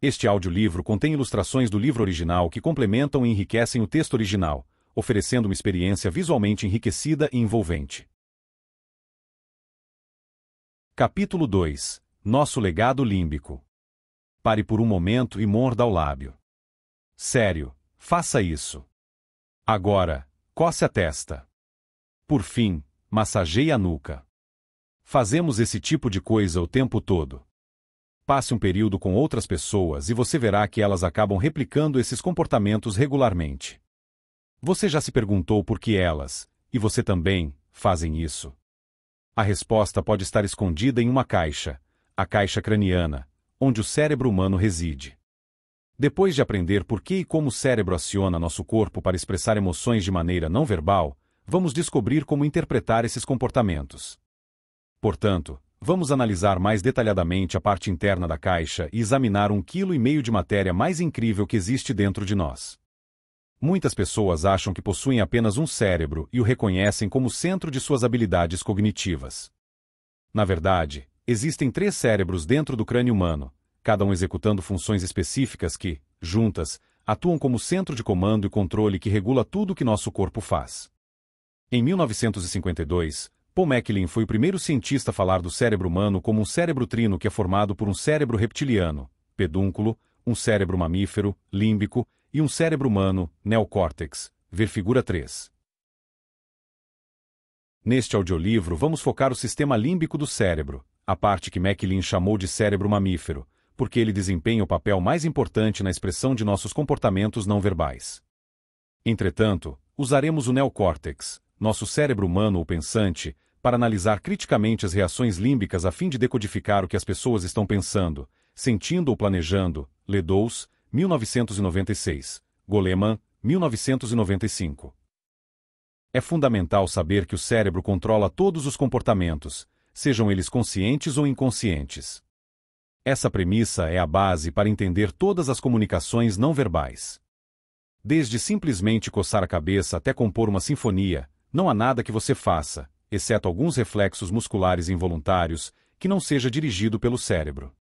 Este audiolivro contém ilustrações do livro original que complementam e enriquecem o texto original, oferecendo uma experiência visualmente enriquecida e envolvente. Capítulo 2. Nosso legado límbico. Pare por um momento e morda o lábio. Sério, faça isso. Agora, coce a testa. Por fim, massageie a nuca. Fazemos esse tipo de coisa o tempo todo. Passe um período com outras pessoas e você verá que elas acabam replicando esses comportamentos regularmente. Você já se perguntou por que elas, e você também, fazem isso? A resposta pode estar escondida em uma caixa, a caixa craniana, onde o cérebro humano reside. Depois de aprender por que e como o cérebro aciona nosso corpo para expressar emoções de maneira não verbal, vamos descobrir como interpretar esses comportamentos. Portanto, vamos analisar mais detalhadamente a parte interna da caixa e examinar 1,5 kg de matéria mais incrível que existe dentro de nós. Muitas pessoas acham que possuem apenas um cérebro e o reconhecem como centro de suas habilidades cognitivas. Na verdade, existem 3 cérebros dentro do crânio humano, cada um executando funções específicas que, juntas, atuam como centro de comando e controle que regula tudo o que nosso corpo faz. Em 1952, Paul MacLean foi o primeiro cientista a falar do cérebro humano como um cérebro trino que é formado por um cérebro reptiliano, pedúnculo, um cérebro mamífero, límbico, e um cérebro humano, neocórtex, ver figura 3. Neste audiolivro vamos focar o sistema límbico do cérebro, a parte que MacLean chamou de cérebro mamífero, porque ele desempenha o papel mais importante na expressão de nossos comportamentos não verbais. Entretanto, usaremos o neocórtex, nosso cérebro humano ou pensante, para analisar criticamente as reações límbicas a fim de decodificar o que as pessoas estão pensando, sentindo ou planejando. Ledoux, 1996. Goleman, 1995. É fundamental saber que o cérebro controla todos os comportamentos, sejam eles conscientes ou inconscientes. Essa premissa é a base para entender todas as comunicações não verbais. Desde simplesmente coçar a cabeça até compor uma sinfonia, não há nada que você faça, exceto alguns reflexos musculares involuntários, que não seja dirigido pelo cérebro.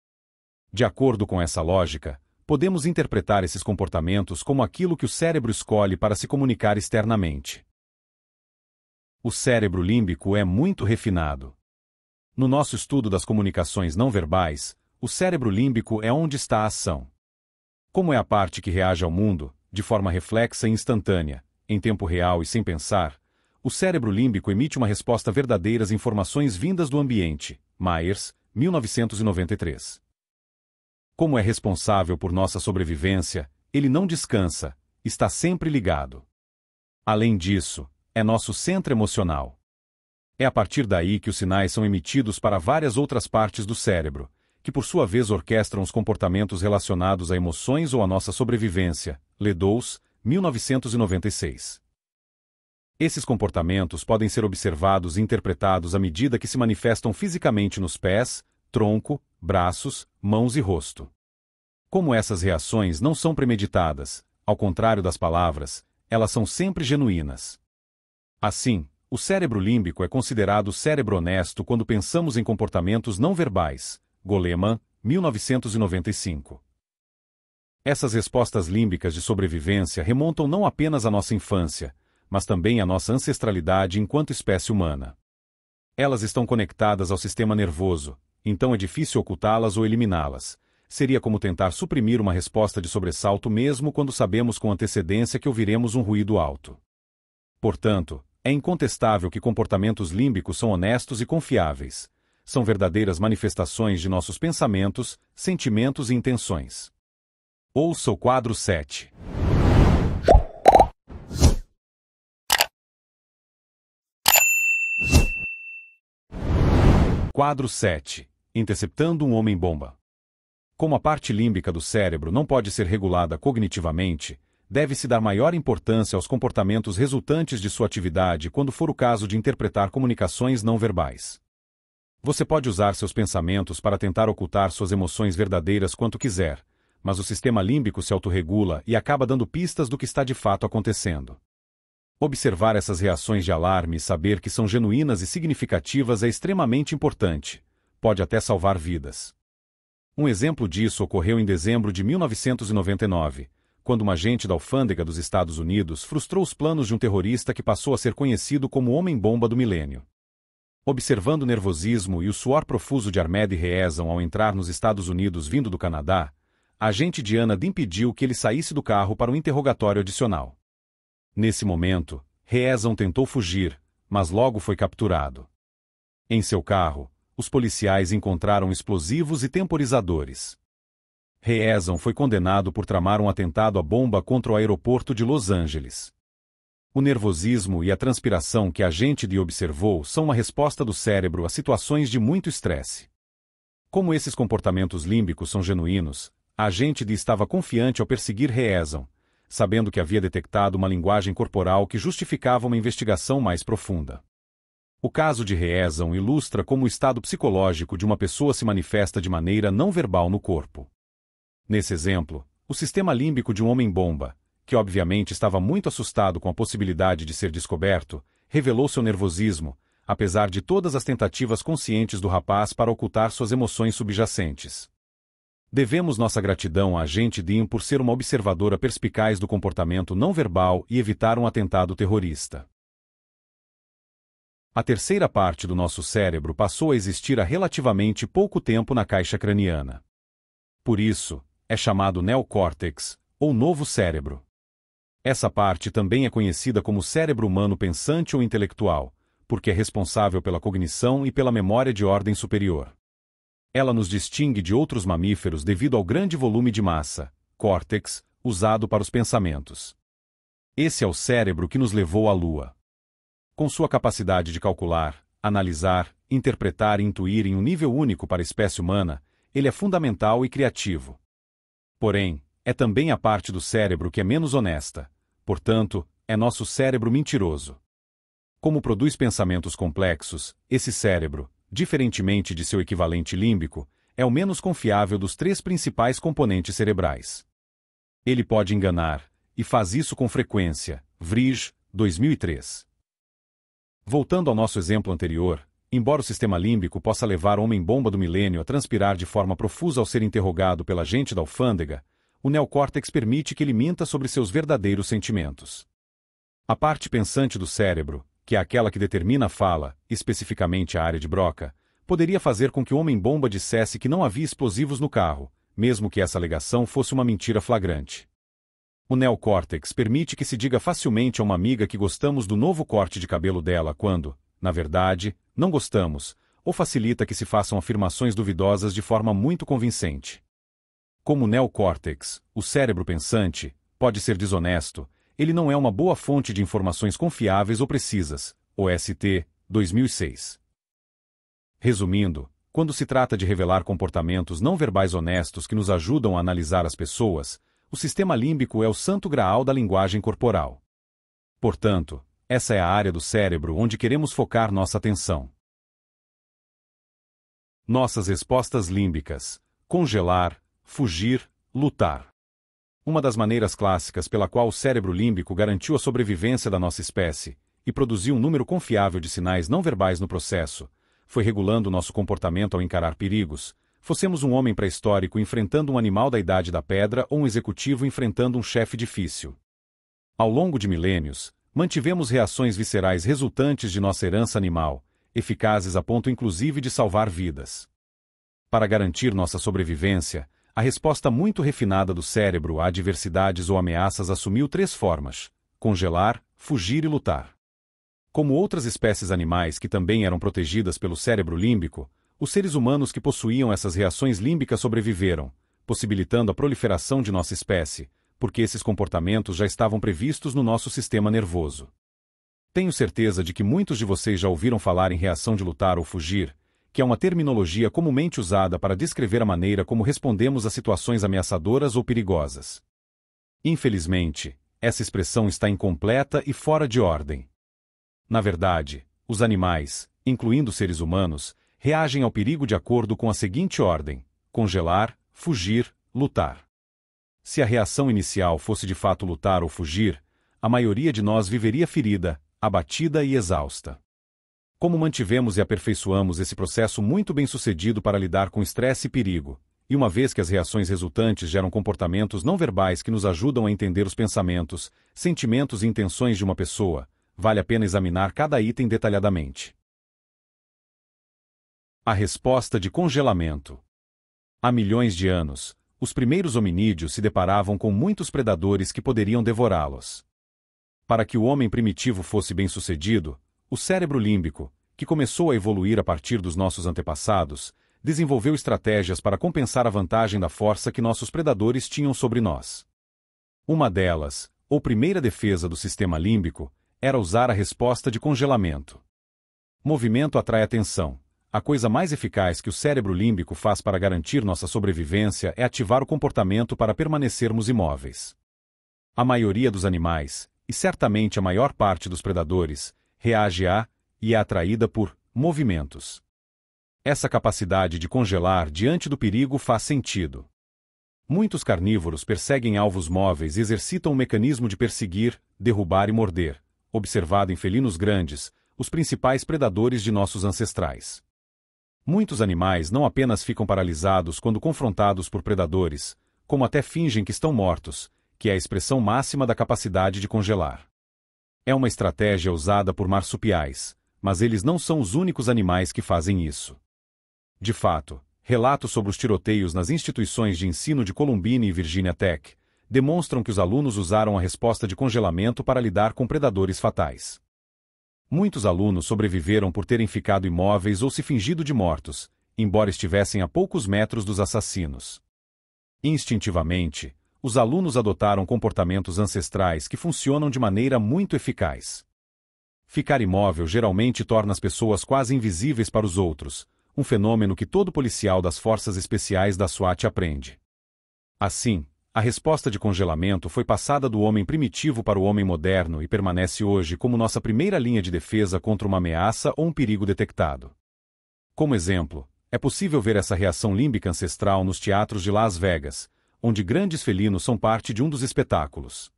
De acordo com essa lógica, podemos interpretar esses comportamentos como aquilo que o cérebro escolhe para se comunicar externamente. O cérebro límbico é muito refinado. No nosso estudo das comunicações não verbais, o cérebro límbico é onde está a ação. Como é a parte que reage ao mundo, de forma reflexa e instantânea, em tempo real e sem pensar, o cérebro límbico emite uma resposta a verdadeiras informações vindas do ambiente. Myers, 1993. Como é responsável por nossa sobrevivência, ele não descansa, está sempre ligado. Além disso, é nosso centro emocional. É a partir daí que os sinais são emitidos para várias outras partes do cérebro, que por sua vez orquestram os comportamentos relacionados a emoções ou à nossa sobrevivência. Ledoux, 1996. Esses comportamentos podem ser observados e interpretados à medida que se manifestam fisicamente nos pés, tronco, braços, mãos e rosto. Como essas reações não são premeditadas, ao contrário das palavras, elas são sempre genuínas. Assim, o cérebro límbico é considerado o cérebro honesto quando pensamos em comportamentos não verbais. Goleman, 1995. Essas respostas límbicas de sobrevivência remontam não apenas à nossa infância, mas também à nossa ancestralidade enquanto espécie humana. Elas estão conectadas ao sistema nervoso, então é difícil ocultá-las ou eliminá-las. Seria como tentar suprimir uma resposta de sobressalto mesmo quando sabemos com antecedência que ouviremos um ruído alto. Portanto, é incontestável que comportamentos límbicos são honestos e confiáveis. São verdadeiras manifestações de nossos pensamentos, sentimentos e intenções. Ouça o quadro 7. Quadro 7. Interceptando um homem-bomba. Como a parte límbica do cérebro não pode ser regulada cognitivamente, deve-se dar maior importância aos comportamentos resultantes de sua atividade quando for o caso de interpretar comunicações não verbais. Você pode usar seus pensamentos para tentar ocultar suas emoções verdadeiras quanto quiser, mas o sistema límbico se autorregula e acaba dando pistas do que está de fato acontecendo. Observar essas reações de alarme e saber que são genuínas e significativas é extremamente importante. Pode até salvar vidas. Um exemplo disso ocorreu em dezembro de 1999, quando um agente da alfândega dos Estados Unidos frustrou os planos de um terrorista que passou a ser conhecido como Homem-Bomba do Milênio. Observando o nervosismo e o suor profuso de Ahmed Rezan ao entrar nos Estados Unidos vindo do Canadá, a agente Diana impediu que ele saísse do carro para um interrogatório adicional. Nesse momento, Rezan tentou fugir, mas logo foi capturado. Em seu carro, os policiais encontraram explosivos e temporizadores. Rezan foi condenado por tramar um atentado à bomba contra o aeroporto de Los Angeles. O nervosismo e a transpiração que a agente D observou são uma resposta do cérebro a situações de muito estresse. Como esses comportamentos límbicos são genuínos, a agente D estava confiante ao perseguir Rezan, sabendo que havia detectado uma linguagem corporal que justificava uma investigação mais profunda. O caso de Rezan ilustra como o estado psicológico de uma pessoa se manifesta de maneira não verbal no corpo. Nesse exemplo, o sistema límbico de um homem-bomba, que obviamente estava muito assustado com a possibilidade de ser descoberto, revelou seu nervosismo, apesar de todas as tentativas conscientes do rapaz para ocultar suas emoções subjacentes. Devemos nossa gratidão à agente Dean por ser uma observadora perspicaz do comportamento não verbal e evitar um atentado terrorista. A terceira parte do nosso cérebro passou a existir há relativamente pouco tempo na caixa craniana. Por isso, é chamado neocórtex, ou novo cérebro. Essa parte também é conhecida como cérebro humano pensante ou intelectual, porque é responsável pela cognição e pela memória de ordem superior. Ela nos distingue de outros mamíferos devido ao grande volume de massa, córtex, usado para os pensamentos. Esse é o cérebro que nos levou à Lua. Com sua capacidade de calcular, analisar, interpretar e intuir em um nível único para a espécie humana, ele é fundamental e criativo. Porém, é também a parte do cérebro que é menos honesta, portanto, é nosso cérebro mentiroso. Como produz pensamentos complexos, esse cérebro, diferentemente de seu equivalente límbico, é o menos confiável dos três principais componentes cerebrais. Ele pode enganar, e faz isso com frequência. Vrij, 2003. Voltando ao nosso exemplo anterior, embora o sistema límbico possa levar o homem-bomba do milênio a transpirar de forma profusa ao ser interrogado pela agente da alfândega, o neocórtex permite que ele minta sobre seus verdadeiros sentimentos. A parte pensante do cérebro, que é aquela que determina a fala, especificamente a área de Broca, poderia fazer com que o homem-bomba dissesse que não havia explosivos no carro, mesmo que essa alegação fosse uma mentira flagrante. O neocórtex permite que se diga facilmente a uma amiga que gostamos do novo corte de cabelo dela quando, na verdade, não gostamos, ou facilita que se façam afirmações duvidosas de forma muito convincente. Como o neocórtex, o cérebro pensante, pode ser desonesto, ele não é uma boa fonte de informações confiáveis ou precisas, OST, 2006. Resumindo, quando se trata de revelar comportamentos não verbais honestos que nos ajudam a analisar as pessoas, o sistema límbico é o santo graal da linguagem corporal. Portanto, essa é a área do cérebro onde queremos focar nossa atenção. Nossas respostas límbicas: congelar, fugir, lutar. Uma das maneiras clássicas pela qual o cérebro límbico garantiu a sobrevivência da nossa espécie e produziu um número confiável de sinais não verbais no processo, foi regulando nosso comportamento ao encarar perigos, fossemos um homem pré-histórico enfrentando um animal da idade da pedra ou um executivo enfrentando um chefe difícil. Ao longo de milênios, mantivemos reações viscerais resultantes de nossa herança animal, eficazes a ponto inclusive de salvar vidas. Para garantir nossa sobrevivência, a resposta muito refinada do cérebro a adversidades ou ameaças assumiu três formas: congelar, fugir e lutar. Como outras espécies animais que também eram protegidas pelo cérebro límbico, os seres humanos que possuíam essas reações límbicas sobreviveram, possibilitando a proliferação de nossa espécie, porque esses comportamentos já estavam previstos no nosso sistema nervoso. Tenho certeza de que muitos de vocês já ouviram falar em reação de lutar ou fugir, que é uma terminologia comumente usada para descrever a maneira como respondemos a situações ameaçadoras ou perigosas. Infelizmente, essa expressão está incompleta e fora de ordem. Na verdade, os animais, incluindo seres humanos, reagem ao perigo de acordo com a seguinte ordem: congelar, fugir, lutar. Se a reação inicial fosse de fato lutar ou fugir, a maioria de nós viveria ferida, abatida e exausta. Como mantivemos e aperfeiçoamos esse processo muito bem sucedido para lidar com estresse e perigo, E uma vez que as reações resultantes geram comportamentos não verbais que nos ajudam a entender os pensamentos, sentimentos e intenções de uma pessoa, vale a pena examinar cada item detalhadamente. A resposta de congelamento. Há milhões de anos, os primeiros hominídeos se deparavam com muitos predadores que poderiam devorá-los. Para que o homem primitivo fosse bem-sucedido, o cérebro límbico, que começou a evoluir a partir dos nossos antepassados, desenvolveu estratégias para compensar a vantagem da força que nossos predadores tinham sobre nós. Uma delas, ou primeira defesa do sistema límbico, era usar a resposta de congelamento. Movimento atrai atenção. A coisa mais eficaz que o cérebro límbico faz para garantir nossa sobrevivência é ativar o comportamento para permanecermos imóveis. A maioria dos animais, e certamente a maior parte dos predadores, reage a e é atraída por movimentos. Essa capacidade de congelar diante do perigo faz sentido. Muitos carnívoros perseguem alvos móveis e exercitam o mecanismo de perseguir, derrubar e morder, observado em felinos grandes, os principais predadores de nossos ancestrais. Muitos animais não apenas ficam paralisados quando confrontados por predadores, como até fingem que estão mortos, que é a expressão máxima da capacidade de congelar. É uma estratégia usada por marsupiais, mas eles não são os únicos animais que fazem isso. De fato, relatos sobre os tiroteios nas instituições de ensino de Columbine e Virginia Tech demonstram que os alunos usaram a resposta de congelamento para lidar com predadores fatais. Muitos alunos sobreviveram por terem ficado imóveis ou se fingido de mortos, embora estivessem a poucos metros dos assassinos. Instintivamente, os alunos adotaram comportamentos ancestrais que funcionam de maneira muito eficaz. Ficar imóvel geralmente torna as pessoas quase invisíveis para os outros, um fenômeno que todo policial das forças especiais da SWAT aprende. Assim, a resposta de congelamento foi passada do homem primitivo para o homem moderno e permanece hoje como nossa primeira linha de defesa contra uma ameaça ou um perigo detectado. Como exemplo, é possível ver essa reação límbica ancestral nos teatros de Las Vegas, onde grandes felinos são parte de um dos espetáculos.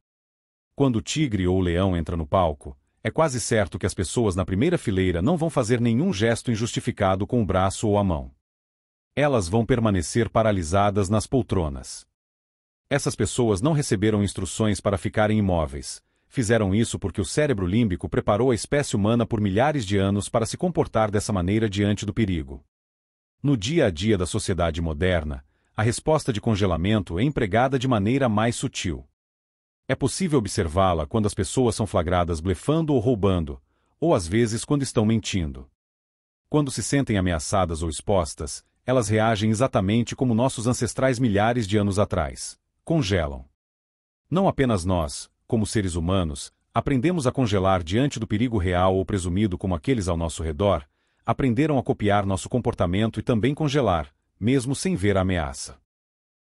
Quando o tigre ou o leão entra no palco, é quase certo que as pessoas na primeira fileira não vão fazer nenhum gesto injustificado com o braço ou a mão. Elas vão permanecer paralisadas nas poltronas. Essas pessoas não receberam instruções para ficarem imóveis. Fizeram isso porque o cérebro límbico preparou a espécie humana por milhares de anos para se comportar dessa maneira diante do perigo. No dia a dia da sociedade moderna, a resposta de congelamento é empregada de maneira mais sutil. É possível observá-la quando as pessoas são flagradas blefando ou roubando, ou às vezes quando estão mentindo. Quando se sentem ameaçadas ou expostas, elas reagem exatamente como nossos ancestrais milhares de anos atrás. Congelam. Não apenas nós, como seres humanos, aprendemos a congelar diante do perigo real ou presumido como aqueles ao nosso redor, aprenderam a copiar nosso comportamento e também congelar, mesmo sem ver a ameaça.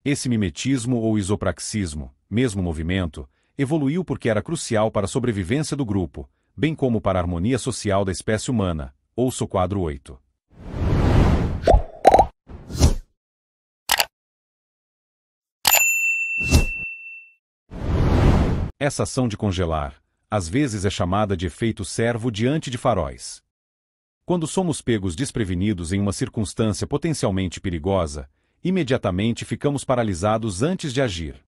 Esse mimetismo ou isopraxismo, mesmo movimento, evoluiu porque era crucial para a sobrevivência do grupo, bem como para a harmonia social da espécie humana. Ouça o quadro 8. Essa ação de congelar, às vezes é chamada de efeito servo diante de faróis. Quando somos pegos desprevenidos em uma circunstância potencialmente perigosa, imediatamente ficamos paralisados antes de agir.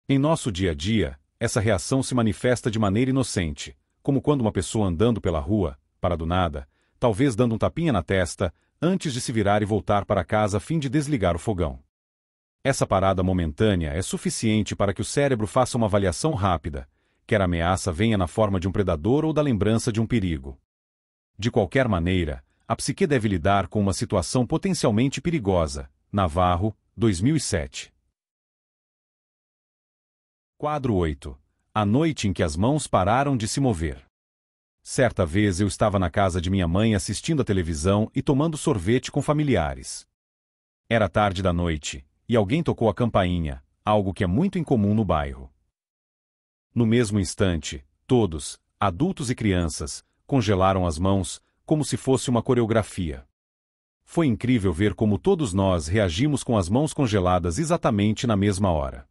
Em nosso dia a dia, essa reação se manifesta de maneira inocente, como quando uma pessoa andando pela rua, para do nada, talvez dando um tapinha na testa, antes de se virar e voltar para casa a fim de desligar o fogão. Essa parada momentânea é suficiente para que o cérebro faça uma avaliação rápida, quer a ameaça venha na forma de um predador ou da lembrança de um perigo. De qualquer maneira, a psique deve lidar com uma situação potencialmente perigosa. Navarro, 2007. Quadro 8. A noite em que as mãos pararam de se mover. Certa vez eu estava na casa de minha mãe assistindo a televisão e tomando sorvete com familiares. Era tarde da noite, e alguém tocou a campainha, algo que é muito incomum no bairro. No mesmo instante, todos, adultos e crianças, congelaram as mãos, como se fosse uma coreografia. Foi incrível ver como todos nós reagimos com as mãos congeladas exatamente na mesma hora.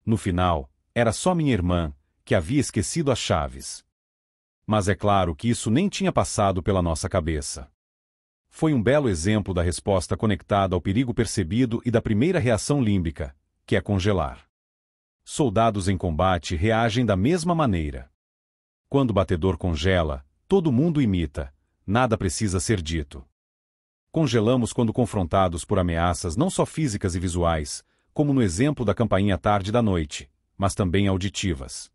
No final, era só minha irmã, que havia esquecido as chaves. Mas é claro que isso nem tinha passado pela nossa cabeça. Foi um belo exemplo da resposta conectada ao perigo percebido e da primeira reação límbica, que é congelar. Soldados em combate reagem da mesma maneira. Quando o batedor congela, todo mundo imita, nada precisa ser dito. Congelamos quando confrontados por ameaças não só físicas e visuais, como no exemplo da campainha tarde da noite, mas também auditivas.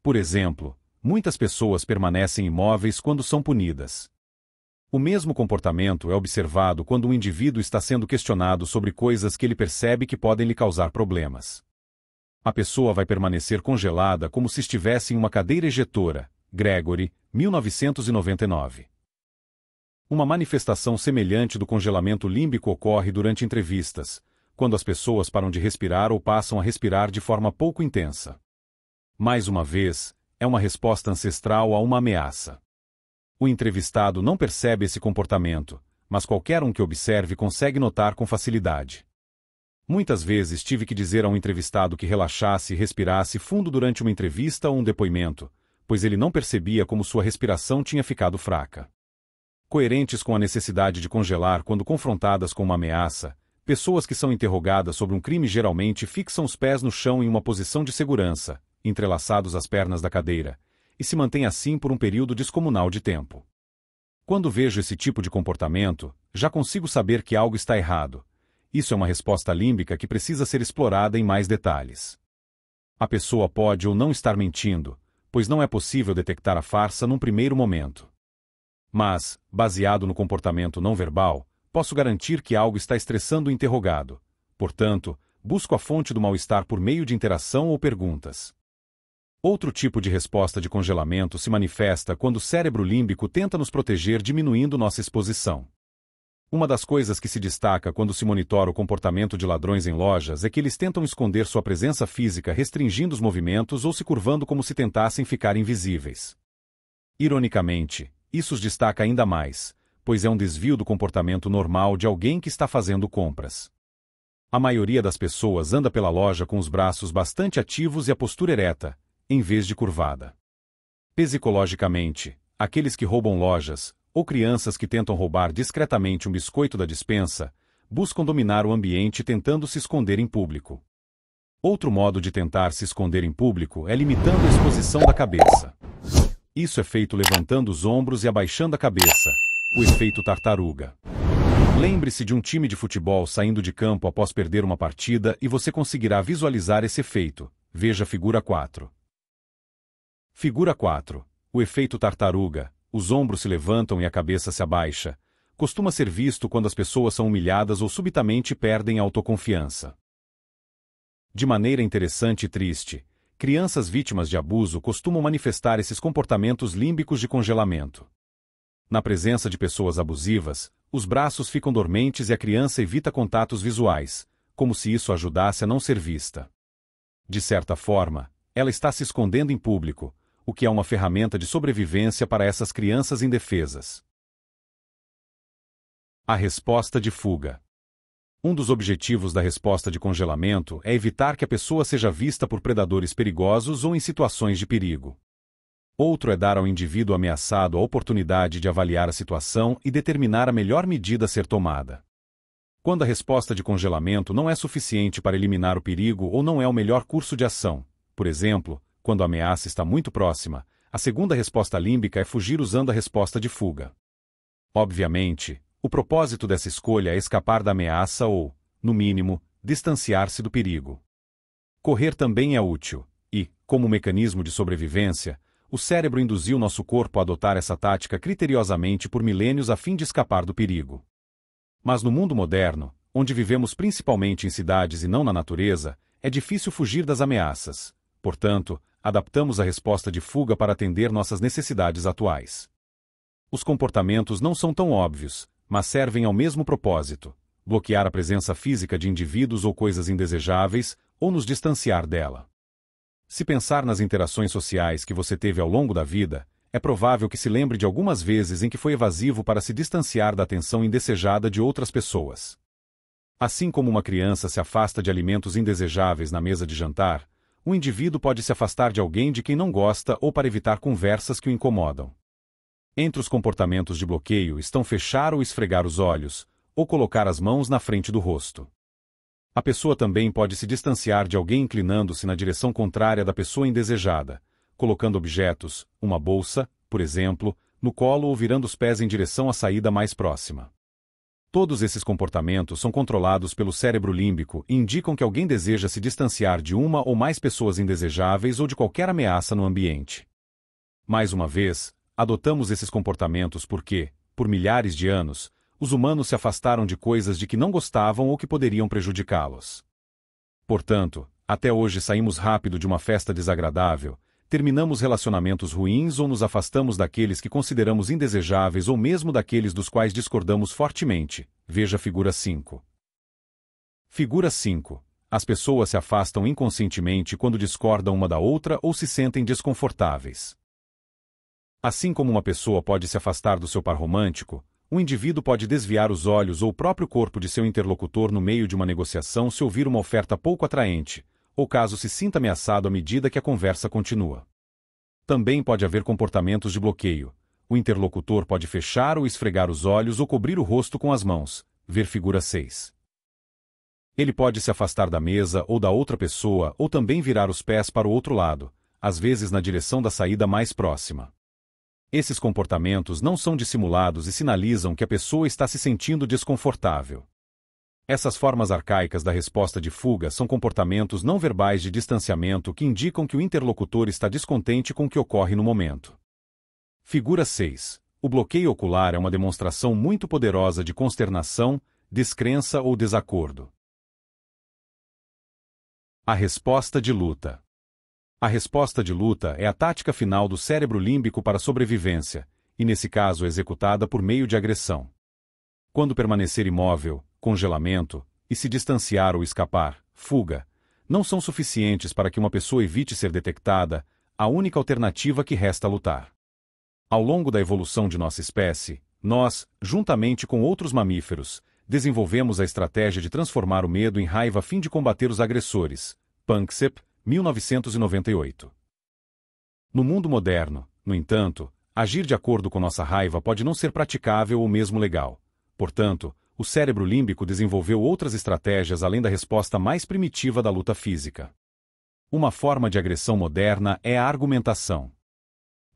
Por exemplo, muitas pessoas permanecem imóveis quando são punidas. O mesmo comportamento é observado quando um indivíduo está sendo questionado sobre coisas que ele percebe que podem lhe causar problemas. A pessoa vai permanecer congelada como se estivesse em uma cadeira ejetora. Gregory, 1999. Uma manifestação semelhante do congelamento límbico ocorre durante entrevistas, quando as pessoas param de respirar ou passam a respirar de forma pouco intensa. Mais uma vez, é uma resposta ancestral a uma ameaça. O entrevistado não percebe esse comportamento, mas qualquer um que observe consegue notar com facilidade. Muitas vezes tive que dizer a um entrevistado que relaxasse e respirasse fundo durante uma entrevista ou um depoimento, pois ele não percebia como sua respiração tinha ficado fraca. Coerentes com a necessidade de congelar quando confrontadas com uma ameaça, pessoas que são interrogadas sobre um crime geralmente fixam os pés no chão em uma posição de segurança, entrelaçados às pernas da cadeira, e se mantêm assim por um período descomunal de tempo. Quando vejo esse tipo de comportamento, já consigo saber que algo está errado. Isso é uma resposta límbica que precisa ser explorada em mais detalhes. A pessoa pode ou não estar mentindo, pois não é possível detectar a farsa num primeiro momento. Mas, baseado no comportamento não verbal, posso garantir que algo está estressando o interrogado. Portanto, busco a fonte do mal-estar por meio de interação ou perguntas. Outro tipo de resposta de congelamento se manifesta quando o cérebro límbico tenta nos proteger diminuindo nossa exposição. Uma das coisas que se destaca quando se monitora o comportamento de ladrões em lojas é que eles tentam esconder sua presença física restringindo os movimentos ou se curvando como se tentassem ficar invisíveis. Ironicamente, isso os destaca ainda mais, pois é um desvio do comportamento normal de alguém que está fazendo compras. A maioria das pessoas anda pela loja com os braços bastante ativos e a postura ereta, em vez de curvada. Psicologicamente, aqueles que roubam lojas, ou crianças que tentam roubar discretamente um biscoito da despensa, buscam dominar o ambiente tentando se esconder em público. Outro modo de tentar se esconder em público é limitando a exposição da cabeça. Isso é feito levantando os ombros e abaixando a cabeça, o efeito tartaruga. Lembre-se de um time de futebol saindo de campo após perder uma partida e você conseguirá visualizar esse efeito. Veja a figura 4. Figura 4. O efeito tartaruga, os ombros se levantam e a cabeça se abaixa, costuma ser visto quando as pessoas são humilhadas ou subitamente perdem a autoconfiança. De maneira interessante e triste, crianças vítimas de abuso costumam manifestar esses comportamentos límbicos de congelamento. Na presença de pessoas abusivas, os braços ficam dormentes e a criança evita contatos visuais, como se isso ajudasse a não ser vista. De certa forma, ela está se escondendo em público, o que é uma ferramenta de sobrevivência para essas crianças indefesas. A resposta de fuga. Um dos objetivos da resposta de congelamento é evitar que a pessoa seja vista por predadores perigosos ou em situações de perigo. Outro é dar ao indivíduo ameaçado a oportunidade de avaliar a situação e determinar a melhor medida a ser tomada. Quando a resposta de congelamento não é suficiente para eliminar o perigo ou não é o melhor curso de ação, por exemplo, quando a ameaça está muito próxima, a segunda resposta límbica é fugir usando a resposta de fuga. Obviamente, o propósito dessa escolha é escapar da ameaça ou, no mínimo, distanciar-se do perigo. Correr também é útil, e, como mecanismo de sobrevivência, o cérebro induziu nosso corpo a adotar essa tática criteriosamente por milênios a fim de escapar do perigo. Mas no mundo moderno, onde vivemos principalmente em cidades e não na natureza, é difícil fugir das ameaças. Portanto, adaptamos a resposta de fuga para atender nossas necessidades atuais. Os comportamentos não são tão óbvios, mas servem ao mesmo propósito: bloquear a presença física de indivíduos ou coisas indesejáveis, ou nos distanciar dela. Se pensar nas interações sociais que você teve ao longo da vida, é provável que se lembre de algumas vezes em que foi evasivo para se distanciar da atenção indesejada de outras pessoas. Assim como uma criança se afasta de alimentos indesejáveis na mesa de jantar, um indivíduo pode se afastar de alguém de quem não gosta ou para evitar conversas que o incomodam. Entre os comportamentos de bloqueio estão fechar ou esfregar os olhos, ou colocar as mãos na frente do rosto. A pessoa também pode se distanciar de alguém inclinando-se na direção contrária da pessoa indesejada, colocando objetos, uma bolsa, por exemplo, no colo ou virando os pés em direção à saída mais próxima. Todos esses comportamentos são controlados pelo cérebro límbico e indicam que alguém deseja se distanciar de uma ou mais pessoas indesejáveis ou de qualquer ameaça no ambiente. Mais uma vez, adotamos esses comportamentos porque, por milhares de anos, os humanos se afastaram de coisas de que não gostavam ou que poderiam prejudicá-los. Portanto, até hoje saímos rápido de uma festa desagradável, terminamos relacionamentos ruins ou nos afastamos daqueles que consideramos indesejáveis ou mesmo daqueles dos quais discordamos fortemente. Veja a figura 5. Figura 5. As pessoas se afastam inconscientemente quando discordam uma da outra ou se sentem desconfortáveis. Assim como uma pessoa pode se afastar do seu par romântico, um indivíduo pode desviar os olhos ou o próprio corpo de seu interlocutor no meio de uma negociação se ouvir uma oferta pouco atraente, ou caso se sinta ameaçado à medida que a conversa continua. Também pode haver comportamentos de bloqueio. O interlocutor pode fechar ou esfregar os olhos ou cobrir o rosto com as mãos. Ver figura 6. Ele pode se afastar da mesa ou da outra pessoa ou também virar os pés para o outro lado, às vezes na direção da saída mais próxima. Esses comportamentos não são dissimulados e sinalizam que a pessoa está se sentindo desconfortável. Essas formas arcaicas da resposta de fuga são comportamentos não verbais de distanciamento que indicam que o interlocutor está descontente com o que ocorre no momento. Figura 6. O bloqueio ocular é uma demonstração muito poderosa de consternação, descrença ou desacordo. A resposta de luta. A resposta de luta é a tática final do cérebro límbico para a sobrevivência, e nesse caso é executada por meio de agressão. Quando permanecer imóvel, congelamento, e se distanciar ou escapar, fuga, não são suficientes para que uma pessoa evite ser detectada, a única alternativa que resta lutar. Ao longo da evolução de nossa espécie, nós, juntamente com outros mamíferos, desenvolvemos a estratégia de transformar o medo em raiva a fim de combater os agressores. Panksepp, 1998. No mundo moderno, no entanto, agir de acordo com nossa raiva pode não ser praticável ou mesmo legal. Portanto, o cérebro límbico desenvolveu outras estratégias além da resposta mais primitiva da luta física. Uma forma de agressão moderna é a argumentação.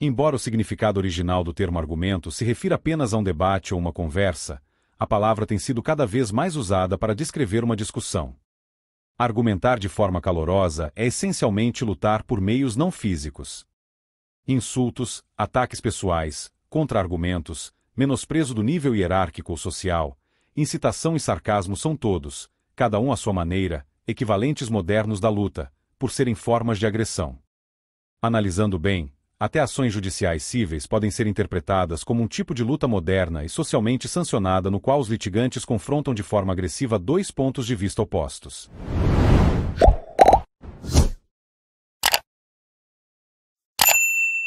Embora o significado original do termo argumento se refira apenas a um debate ou uma conversa, a palavra tem sido cada vez mais usada para descrever uma discussão. Argumentar de forma calorosa é essencialmente lutar por meios não físicos. Insultos, ataques pessoais, contra-argumentos, menosprezo do nível hierárquico ou social, incitação e sarcasmo são todos, cada um à sua maneira, equivalentes modernos da luta, por serem formas de agressão. Analisando bem, até ações judiciais cíveis podem ser interpretadas como um tipo de luta moderna e socialmente sancionada no qual os litigantes confrontam de forma agressiva dois pontos de vista opostos.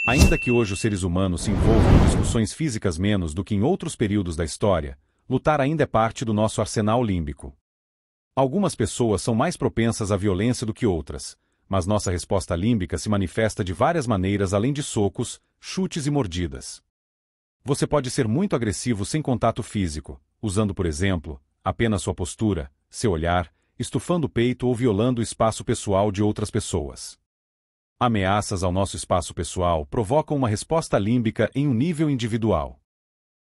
Ainda que hoje os seres humanos se envolvam em discussões físicas menos do que em outros períodos da história, lutar ainda é parte do nosso arsenal límbico. Algumas pessoas são mais propensas à violência do que outras, mas nossa resposta límbica se manifesta de várias maneiras além de socos, chutes e mordidas. Você pode ser muito agressivo sem contato físico, usando, por exemplo, apenas sua postura, seu olhar, estufando o peito ou violando o espaço pessoal de outras pessoas. Ameaças ao nosso espaço pessoal provocam uma resposta límbica em um nível individual.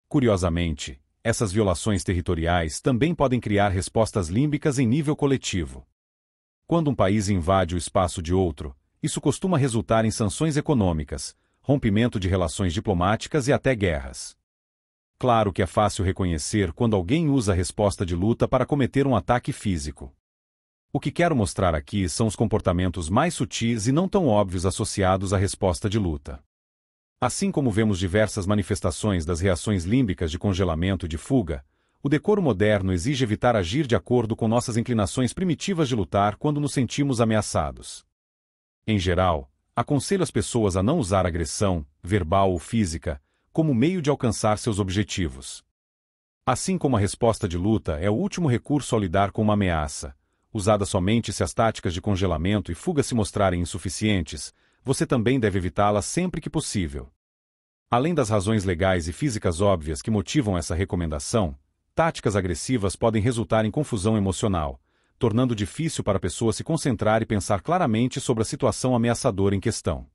Curiosamente, essas violações territoriais também podem criar respostas límbicas em nível coletivo. Quando um país invade o espaço de outro, isso costuma resultar em sanções econômicas, rompimento de relações diplomáticas e até guerras. Claro que é fácil reconhecer quando alguém usa a resposta de luta para cometer um ataque físico. O que quero mostrar aqui são os comportamentos mais sutis e não tão óbvios associados à resposta de luta. Assim como vemos diversas manifestações das reações límbicas de congelamento e de fuga, o decoro moderno exige evitar agir de acordo com nossas inclinações primitivas de lutar quando nos sentimos ameaçados. Em geral, aconselho as pessoas a não usar agressão, verbal ou física, como meio de alcançar seus objetivos. Assim como a resposta de luta é o último recurso ao lidar com uma ameaça, usada somente se as táticas de congelamento e fuga se mostrarem insuficientes, você também deve evitá-la sempre que possível. Além das razões legais e físicas óbvias que motivam essa recomendação, táticas agressivas podem resultar em confusão emocional, tornando difícil para a pessoa se concentrar e pensar claramente sobre a situação ameaçadora em questão.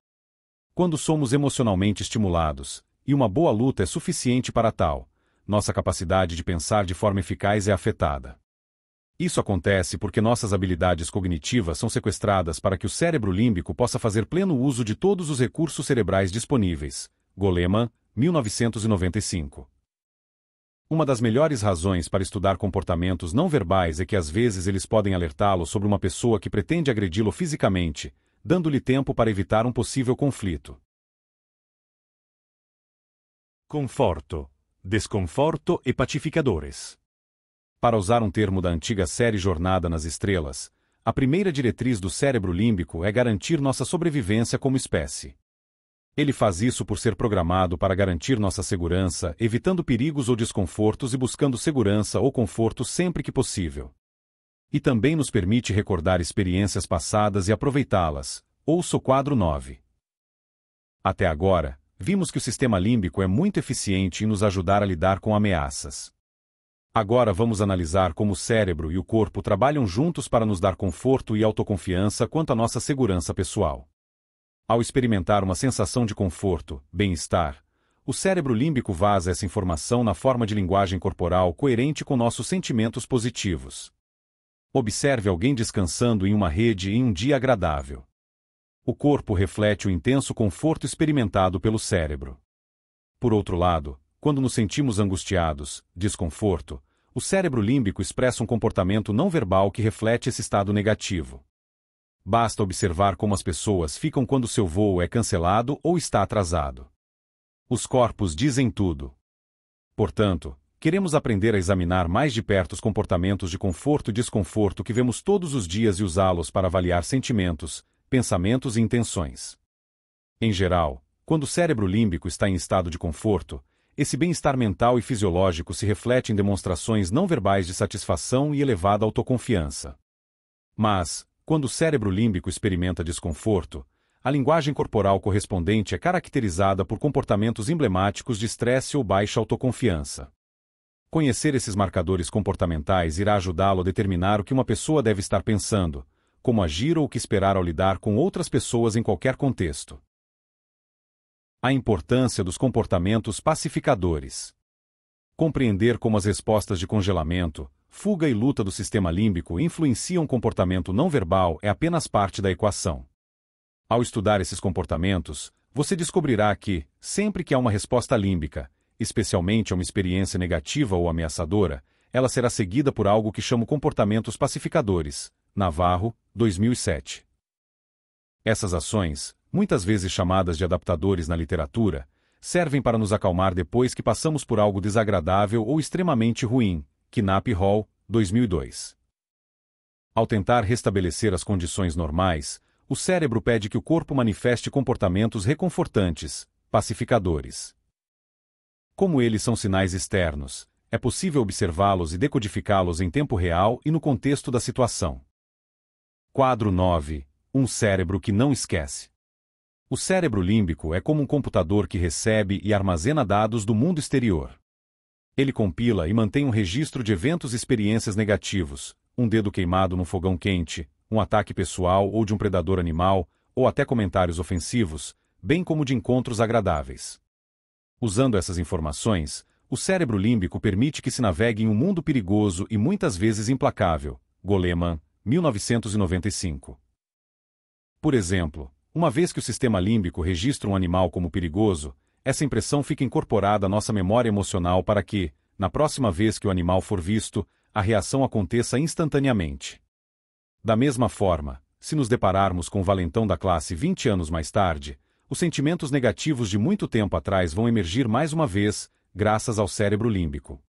Quando somos emocionalmente estimulados, e uma boa luta é suficiente para tal, nossa capacidade de pensar de forma eficaz é afetada. Isso acontece porque nossas habilidades cognitivas são sequestradas para que o cérebro límbico possa fazer pleno uso de todos os recursos cerebrais disponíveis. Goleman, 1995. Uma das melhores razões para estudar comportamentos não verbais é que às vezes eles podem alertá-lo sobre uma pessoa que pretende agredi-lo fisicamente, dando-lhe tempo para evitar um possível conflito. Conforto, desconforto e pacificadores. Para usar um termo da antiga série Jornada nas Estrelas, a primeira diretriz do cérebro límbico é garantir nossa sobrevivência como espécie. Ele faz isso por ser programado para garantir nossa segurança, evitando perigos ou desconfortos e buscando segurança ou conforto sempre que possível. E também nos permite recordar experiências passadas e aproveitá-las. Ouça o quadro 9. Até agora, vimos que o sistema límbico é muito eficiente em nos ajudar a lidar com ameaças. Agora vamos analisar como o cérebro e o corpo trabalham juntos para nos dar conforto e autoconfiança quanto à nossa segurança pessoal. Ao experimentar uma sensação de conforto, bem-estar, o cérebro límbico vaza essa informação na forma de linguagem corporal coerente com nossos sentimentos positivos. Observe alguém descansando em uma rede em um dia agradável. O corpo reflete o intenso conforto experimentado pelo cérebro. Por outro lado, quando nos sentimos angustiados, desconforto, o cérebro límbico expressa um comportamento não verbal que reflete esse estado negativo. Basta observar como as pessoas ficam quando seu voo é cancelado ou está atrasado. Os corpos dizem tudo. Portanto, queremos aprender a examinar mais de perto os comportamentos de conforto e desconforto que vemos todos os dias e usá-los para avaliar sentimentos, pensamentos e intenções. Em geral, quando o cérebro límbico está em estado de conforto, esse bem-estar mental e fisiológico se reflete em demonstrações não verbais de satisfação e elevada autoconfiança. Mas, quando o cérebro límbico experimenta desconforto, a linguagem corporal correspondente é caracterizada por comportamentos emblemáticos de estresse ou baixa autoconfiança. Conhecer esses marcadores comportamentais irá ajudá-lo a determinar o que uma pessoa deve estar pensando, como agir ou o que esperar ao lidar com outras pessoas em qualquer contexto. A importância dos comportamentos pacificadores. Compreender como as respostas de congelamento, fuga e luta do sistema límbico influenciam o comportamento não verbal é apenas parte da equação. Ao estudar esses comportamentos, você descobrirá que, sempre que há uma resposta límbica, especialmente a uma experiência negativa ou ameaçadora, ela será seguida por algo que chamo comportamentos pacificadores. Navarro, 2007. Essas ações, muitas vezes chamadas de adaptadores na literatura, servem para nos acalmar depois que passamos por algo desagradável ou extremamente ruim. Knapp Hall, 2002. Ao tentar restabelecer as condições normais, o cérebro pede que o corpo manifeste comportamentos reconfortantes, pacificadores. Como eles são sinais externos, é possível observá-los e decodificá-los em tempo real e no contexto da situação. Quadro 9. Um cérebro que não esquece. O cérebro límbico é como um computador que recebe e armazena dados do mundo exterior. Ele compila e mantém um registro de eventos e experiências negativos, um dedo queimado num fogão quente, um ataque pessoal ou de um predador animal, ou até comentários ofensivos, bem como de encontros agradáveis. Usando essas informações, o cérebro límbico permite que se navegue em um mundo perigoso e muitas vezes implacável. Goleman, 1995. Por exemplo, uma vez que o sistema límbico registra um animal como perigoso, essa impressão fica incorporada à nossa memória emocional para que, na próxima vez que o animal for visto, a reação aconteça instantaneamente. Da mesma forma, se nos depararmos com o valentão da classe 20 anos mais tarde, os sentimentos negativos de muito tempo atrás vão emergir mais uma vez, graças ao cérebro límbico.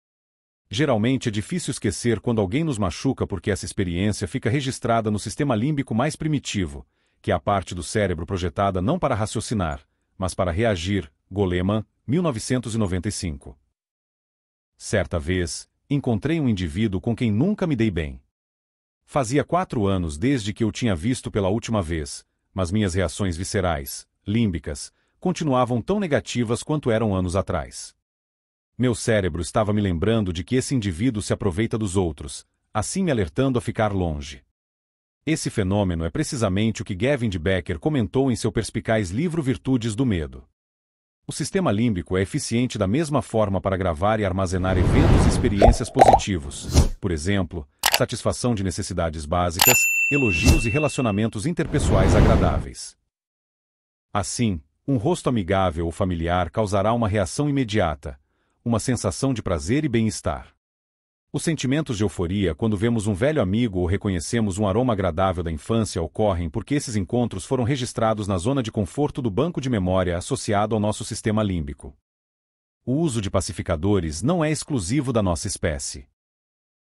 Geralmente é difícil esquecer quando alguém nos machuca porque essa experiência fica registrada no sistema límbico mais primitivo, que é a parte do cérebro projetada não para raciocinar, mas para reagir. Goleman, 1995. Certa vez, encontrei um indivíduo com quem nunca me dei bem. Fazia 4 anos desde que eu tinha visto pela última vez, mas minhas reações viscerais, límbicas, continuavam tão negativas quanto eram anos atrás. Meu cérebro estava me lembrando de que esse indivíduo se aproveita dos outros, assim me alertando a ficar longe. Esse fenômeno é precisamente o que Gavin de Becker comentou em seu perspicaz livro Virtudes do Medo. O sistema límbico é eficiente da mesma forma para gravar e armazenar eventos e experiências positivos, por exemplo, satisfação de necessidades básicas, elogios e relacionamentos interpessoais agradáveis. Assim, um rosto amigável ou familiar causará uma reação imediata, uma sensação de prazer e bem-estar. Os sentimentos de euforia quando vemos um velho amigo ou reconhecemos um aroma agradável da infância ocorrem porque esses encontros foram registrados na zona de conforto do banco de memória associado ao nosso sistema límbico. O uso de pacificadores não é exclusivo da nossa espécie.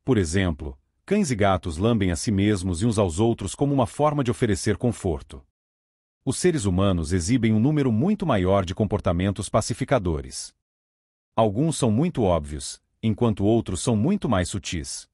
Por exemplo, cães e gatos lambem a si mesmos e uns aos outros como uma forma de oferecer conforto. Os seres humanos exibem um número muito maior de comportamentos pacificadores. Alguns são muito óbvios, enquanto outros são muito mais sutis.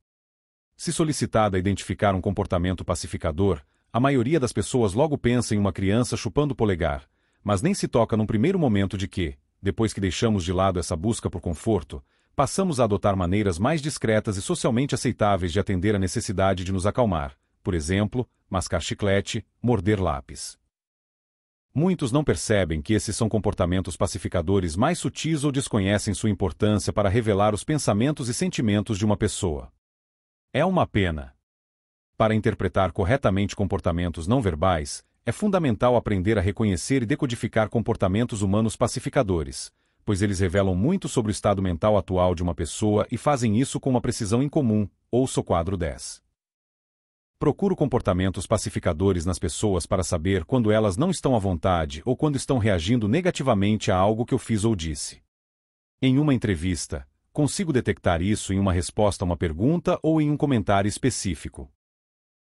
Se solicitada a identificar um comportamento pacificador, a maioria das pessoas logo pensa em uma criança chupando o polegar, mas nem se toca num primeiro momento de que, depois que deixamos de lado essa busca por conforto, passamos a adotar maneiras mais discretas e socialmente aceitáveis de atender à necessidade de nos acalmar, por exemplo, mascar chiclete, morder lápis. Muitos não percebem que esses são comportamentos pacificadores mais sutis ou desconhecem sua importância para revelar os pensamentos e sentimentos de uma pessoa. É uma pena. Para interpretar corretamente comportamentos não verbais, é fundamental aprender a reconhecer e decodificar comportamentos humanos pacificadores, pois eles revelam muito sobre o estado mental atual de uma pessoa e fazem isso com uma precisão incomum, ouça o quadro 10. Procuro comportamentos pacificadores nas pessoas para saber quando elas não estão à vontade ou quando estão reagindo negativamente a algo que eu fiz ou disse. Em uma entrevista, consigo detectar isso em uma resposta a uma pergunta ou em um comentário específico.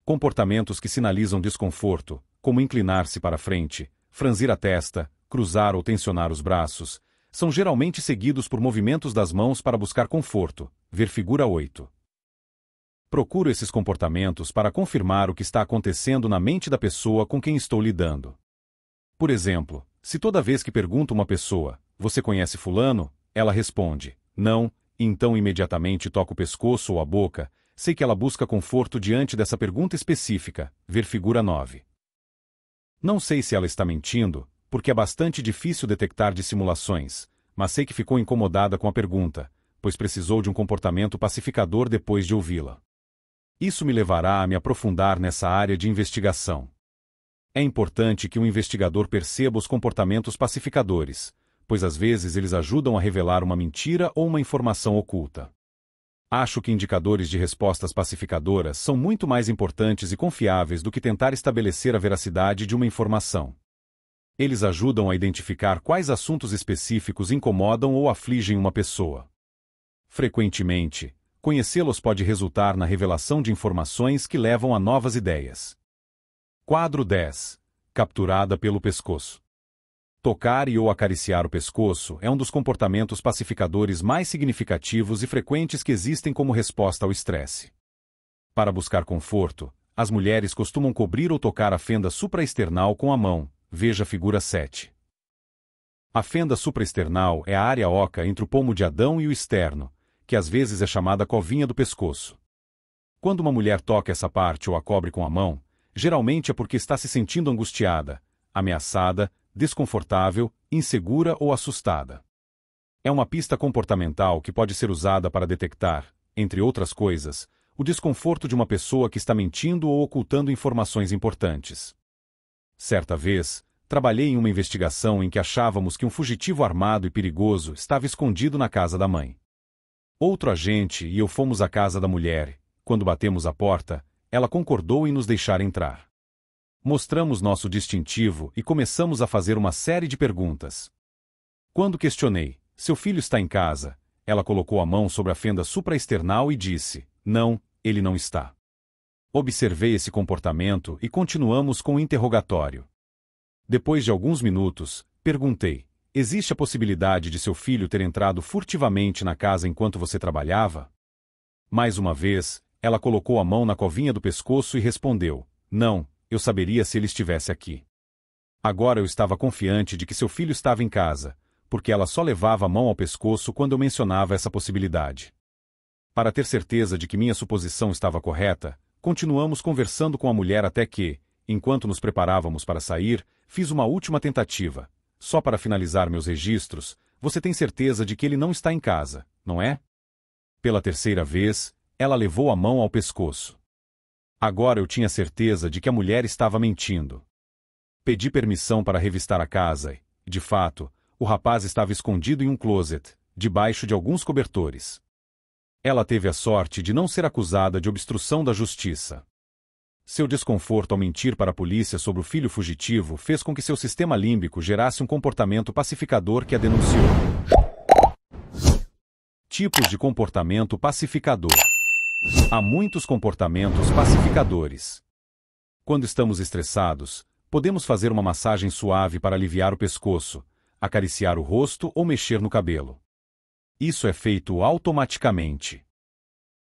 Comportamentos que sinalizam desconforto, como inclinar-se para frente, franzir a testa, cruzar ou tensionar os braços, são geralmente seguidos por movimentos das mãos para buscar conforto, ver figura 8. Procuro esses comportamentos para confirmar o que está acontecendo na mente da pessoa com quem estou lidando. Por exemplo, se toda vez que pergunto a uma pessoa, "Você conhece fulano?", ela responde, "Não", e então imediatamente toco o pescoço ou a boca, sei que ela busca conforto diante dessa pergunta específica, ver figura 9. Não sei se ela está mentindo, porque é bastante difícil detectar dissimulações, mas sei que ficou incomodada com a pergunta, pois precisou de um comportamento pacificador depois de ouvi-la. Isso me levará a me aprofundar nessa área de investigação. É importante que um investigador perceba os comportamentos pacificadores, pois às vezes eles ajudam a revelar uma mentira ou uma informação oculta. Acho que indicadores de respostas pacificadoras são muito mais importantes e confiáveis do que tentar estabelecer a veracidade de uma informação. Eles ajudam a identificar quais assuntos específicos incomodam ou afligem uma pessoa. Frequentemente, conhecê-los pode resultar na revelação de informações que levam a novas ideias. Quadro 10. Capturada pelo pescoço. Tocar e ou acariciar o pescoço é um dos comportamentos pacificadores mais significativos e frequentes que existem como resposta ao estresse. Para buscar conforto, as mulheres costumam cobrir ou tocar a fenda supraesternal com a mão, veja a figura 7. A fenda supraesternal é a área oca entre o pomo de Adão e o externo, que às vezes é chamada covinha do pescoço. Quando uma mulher toca essa parte ou a cobre com a mão, geralmente é porque está se sentindo angustiada, ameaçada, desconfortável, insegura ou assustada. É uma pista comportamental que pode ser usada para detectar, entre outras coisas, o desconforto de uma pessoa que está mentindo ou ocultando informações importantes. Certa vez, trabalhei em uma investigação em que achávamos que um fugitivo armado e perigoso estava escondido na casa da mãe. Outro agente e eu fomos à casa da mulher. Quando batemos a porta, ela concordou em nos deixar entrar. Mostramos nosso distintivo e começamos a fazer uma série de perguntas. Quando questionei, "Seu filho está em casa?", ela colocou a mão sobre a fenda supraesternal e disse, "Não, ele não está." Observei esse comportamento e continuamos com o interrogatório. Depois de alguns minutos, perguntei, "Existe a possibilidade de seu filho ter entrado furtivamente na casa enquanto você trabalhava?" Mais uma vez, ela colocou a mão na covinha do pescoço e respondeu, "Não, eu saberia se ele estivesse aqui." Agora eu estava confiante de que seu filho estava em casa, porque ela só levava a mão ao pescoço quando eu mencionava essa possibilidade. Para ter certeza de que minha suposição estava correta, continuamos conversando com a mulher até que, enquanto nos preparávamos para sair, fiz uma última tentativa. Só para finalizar meus registros, você tem certeza de que ele não está em casa, não é? Pela terceira vez, ela levou a mão ao pescoço. Agora eu tinha certeza de que a mulher estava mentindo. Pedi permissão para revistar a casa e, de fato, o rapaz estava escondido em um closet, debaixo de alguns cobertores. Ela teve a sorte de não ser acusada de obstrução da justiça. Seu desconforto ao mentir para a polícia sobre o filho fugitivo fez com que seu sistema límbico gerasse um comportamento pacificador que a denunciou. Tipos de comportamento pacificador. Há muitos comportamentos pacificadores. Quando estamos estressados, podemos fazer uma massagem suave para aliviar o pescoço, acariciar o rosto ou mexer no cabelo. Isso é feito automaticamente.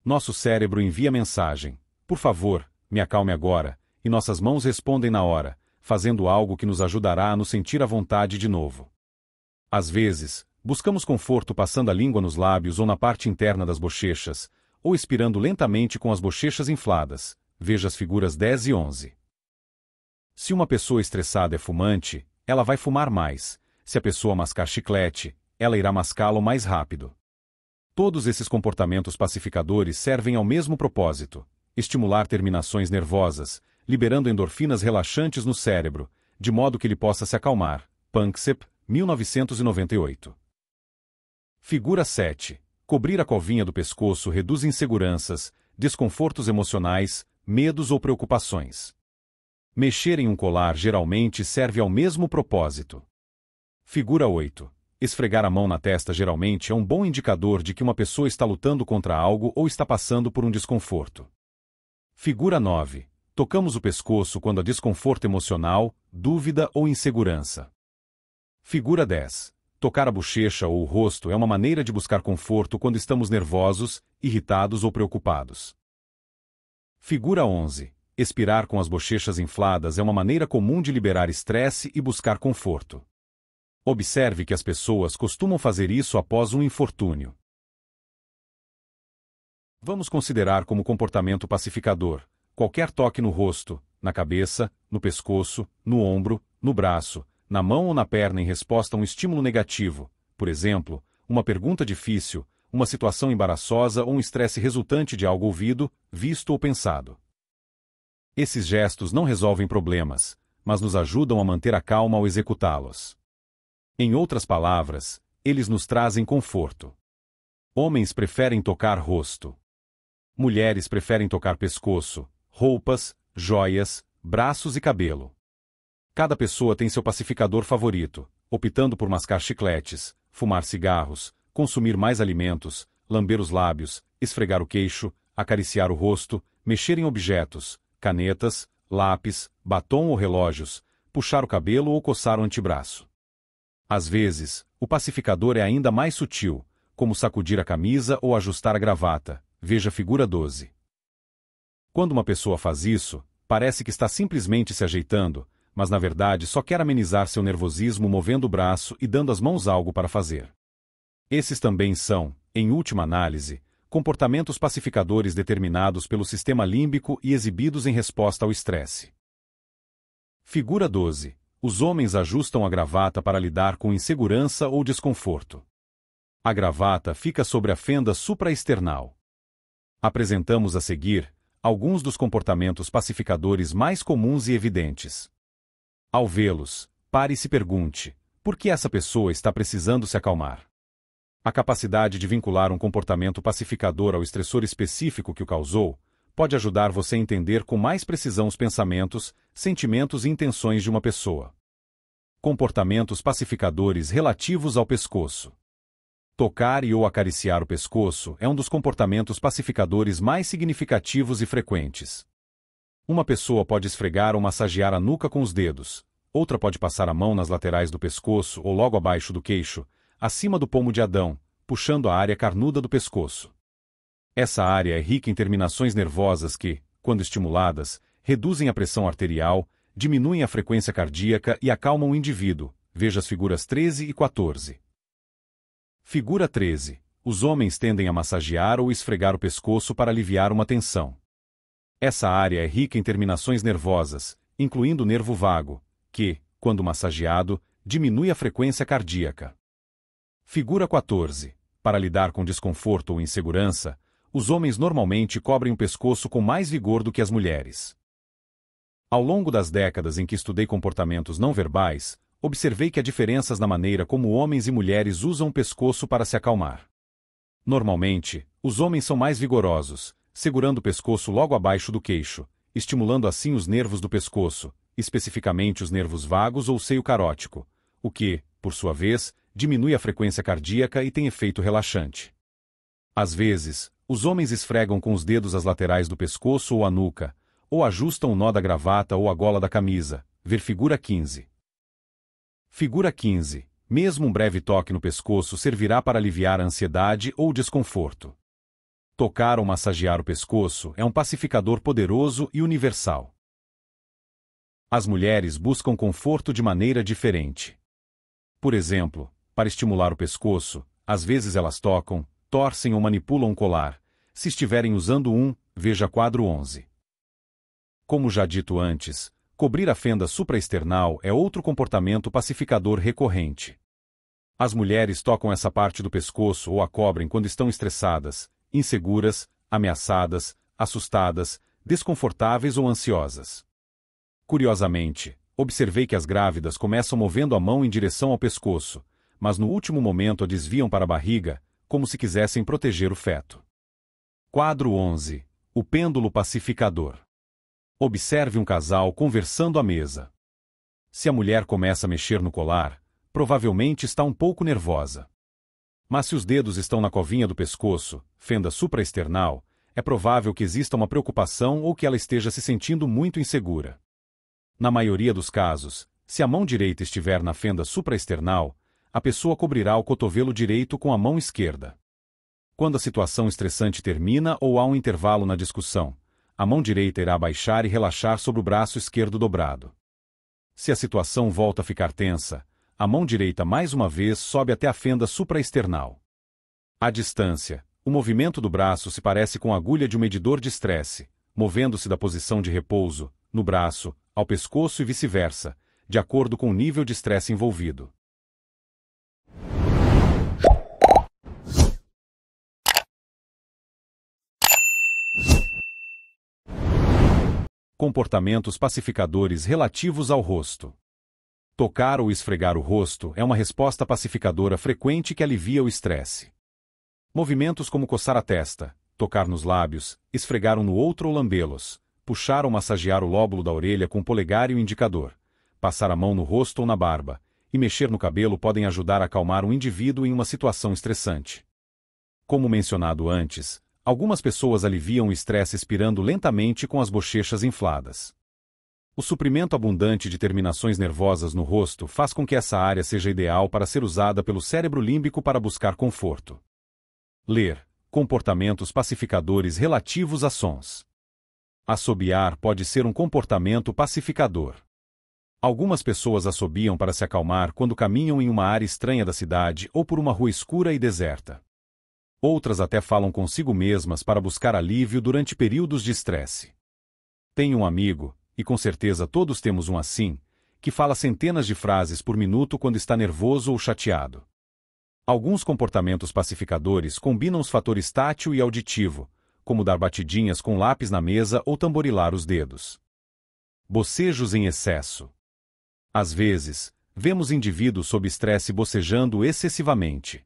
Nosso cérebro envia mensagem: por favor, me acalme agora, e nossas mãos respondem na hora, fazendo algo que nos ajudará a nos sentir à vontade de novo. Às vezes, buscamos conforto passando a língua nos lábios ou na parte interna das bochechas, ou expirando lentamente com as bochechas infladas. Veja as figuras 10 e 11. Se uma pessoa estressada é fumante, ela vai fumar mais. Se a pessoa mascar chiclete, ela irá mascá-lo mais rápido. Todos esses comportamentos pacificadores servem ao mesmo propósito: estimular terminações nervosas, liberando endorfinas relaxantes no cérebro, de modo que ele possa se acalmar. Panksepp, 1998. Figura 7. Cobrir a covinha do pescoço reduz inseguranças, desconfortos emocionais, medos ou preocupações. Mexer em um colar geralmente serve ao mesmo propósito. Figura 8. Esfregar a mão na testa geralmente é um bom indicador de que uma pessoa está lutando contra algo ou está passando por um desconforto. Figura 9. Tocamos o pescoço quando há desconforto emocional, dúvida ou insegurança. Figura 10. Tocar a bochecha ou o rosto é uma maneira de buscar conforto quando estamos nervosos, irritados ou preocupados. Figura 11. Expirar com as bochechas infladas é uma maneira comum de liberar estresse e buscar conforto. Observe que as pessoas costumam fazer isso após um infortúnio. Vamos considerar como comportamento pacificador qualquer toque no rosto, na cabeça, no pescoço, no ombro, no braço, na mão ou na perna em resposta a um estímulo negativo, por exemplo, uma pergunta difícil, uma situação embaraçosa ou um estresse resultante de algo ouvido, visto ou pensado. Esses gestos não resolvem problemas, mas nos ajudam a manter a calma ao executá-los. Em outras palavras, eles nos trazem conforto. Homens preferem tocar rosto. Mulheres preferem tocar pescoço, roupas, joias, braços e cabelo. Cada pessoa tem seu pacificador favorito, optando por mascar chicletes, fumar cigarros, consumir mais alimentos, lamber os lábios, esfregar o queixo, acariciar o rosto, mexer em objetos, canetas, lápis, batom ou relógios, puxar o cabelo ou coçar o antebraço. Às vezes, o pacificador é ainda mais sutil, como sacudir a camisa ou ajustar a gravata. Veja a figura 12. Quando uma pessoa faz isso, parece que está simplesmente se ajeitando, mas na verdade só quer amenizar seu nervosismo movendo o braço e dando às mãos algo para fazer. Esses também são, em última análise, comportamentos pacificadores determinados pelo sistema límbico e exibidos em resposta ao estresse. Figura 12. Os homens ajustam a gravata para lidar com insegurança ou desconforto. A gravata fica sobre a fenda supraesternal. Apresentamos a seguir alguns dos comportamentos pacificadores mais comuns e evidentes. Ao vê-los, pare e se pergunte: por que essa pessoa está precisando se acalmar? A capacidade de vincular um comportamento pacificador ao estressor específico que o causou pode ajudar você a entender com mais precisão os pensamentos, sentimentos e intenções de uma pessoa. Comportamentos pacificadores relativos ao pescoço. Tocar e ou acariciar o pescoço é um dos comportamentos pacificadores mais significativos e frequentes. Uma pessoa pode esfregar ou massagear a nuca com os dedos, outra pode passar a mão nas laterais do pescoço ou logo abaixo do queixo, acima do pomo de Adão, puxando a área carnuda do pescoço. Essa área é rica em terminações nervosas que, quando estimuladas, reduzem a pressão arterial, diminuem a frequência cardíaca e acalmam o indivíduo. Veja as figuras 13 e 14. Figura 13. Os homens tendem a massagear ou esfregar o pescoço para aliviar uma tensão. Essa área é rica em terminações nervosas, incluindo o nervo vago, que, quando massageado, diminui a frequência cardíaca. Figura 14. Para lidar com desconforto ou insegurança, os homens normalmente cobrem o pescoço com mais vigor do que as mulheres. Ao longo das décadas em que estudei comportamentos não verbais, observei que há diferenças na maneira como homens e mulheres usam o pescoço para se acalmar. Normalmente, os homens são mais vigorosos, segurando o pescoço logo abaixo do queixo, estimulando assim os nervos do pescoço, especificamente os nervos vagos ou seio carótico, o que, por sua vez, diminui a frequência cardíaca e tem efeito relaxante. Às vezes, os homens esfregam com os dedos as laterais do pescoço ou a nuca, ou ajustam o nó da gravata ou a gola da camisa. Ver figura 15. Figura 15. Mesmo um breve toque no pescoço servirá para aliviar a ansiedade ou o desconforto. Tocar ou massagear o pescoço é um pacificador poderoso e universal. As mulheres buscam conforto de maneira diferente. Por exemplo, para estimular o pescoço, às vezes elas tocam, torcem ou manipulam um colar. Se estiverem usando um, veja quadro 11. Como já dito antes, cobrir a fenda supraesternal é outro comportamento pacificador recorrente. As mulheres tocam essa parte do pescoço ou a cobrem quando estão estressadas, inseguras, ameaçadas, assustadas, desconfortáveis ou ansiosas. Curiosamente, observei que as grávidas começam movendo a mão em direção ao pescoço, mas no último momento a desviam para a barriga, como se quisessem proteger o feto. Quadro 11. O pêndulo pacificador. Observe um casal conversando à mesa. Se a mulher começa a mexer no colar, provavelmente está um pouco nervosa. Mas se os dedos estão na covinha do pescoço, fenda supraesternal, é provável que exista uma preocupação ou que ela esteja se sentindo muito insegura. Na maioria dos casos, se a mão direita estiver na fenda supraesternal, a pessoa cobrirá o cotovelo direito com a mão esquerda. Quando a situação estressante termina ou há um intervalo na discussão, a mão direita irá baixar e relaxar sobre o braço esquerdo dobrado. Se a situação volta a ficar tensa, a mão direita mais uma vez sobe até a fenda supraesternal. À distância, o movimento do braço se parece com a agulha de um medidor de estresse, movendo-se da posição de repouso, no braço, ao pescoço e vice-versa, de acordo com o nível de estresse envolvido. Comportamentos pacificadores relativos ao rosto. Tocar ou esfregar o rosto é uma resposta pacificadora frequente que alivia o estresse. Movimentos como coçar a testa, tocar nos lábios, esfregar um no outro ou lambê-los, puxar ou massagear o lóbulo da orelha com o polegar e o indicador, passar a mão no rosto ou na barba, e mexer no cabelo podem ajudar a acalmar um indivíduo em uma situação estressante. Como mencionado antes, algumas pessoas aliviam o estresse expirando lentamente com as bochechas infladas. O suprimento abundante de terminações nervosas no rosto faz com que essa área seja ideal para ser usada pelo cérebro límbico para buscar conforto. Ler. Comportamentos pacificadores relativos a sons. Assobiar pode ser um comportamento pacificador. Algumas pessoas assobiam para se acalmar quando caminham em uma área estranha da cidade ou por uma rua escura e deserta. Outras até falam consigo mesmas para buscar alívio durante períodos de estresse. Tenho um amigo, e com certeza todos temos um assim, que fala centenas de frases por minuto quando está nervoso ou chateado. Alguns comportamentos pacificadores combinam os fatores tátil e auditivo, como dar batidinhas com lápis na mesa ou tamborilar os dedos. Bocejos em excesso. Às vezes, vemos indivíduos sob estresse bocejando excessivamente.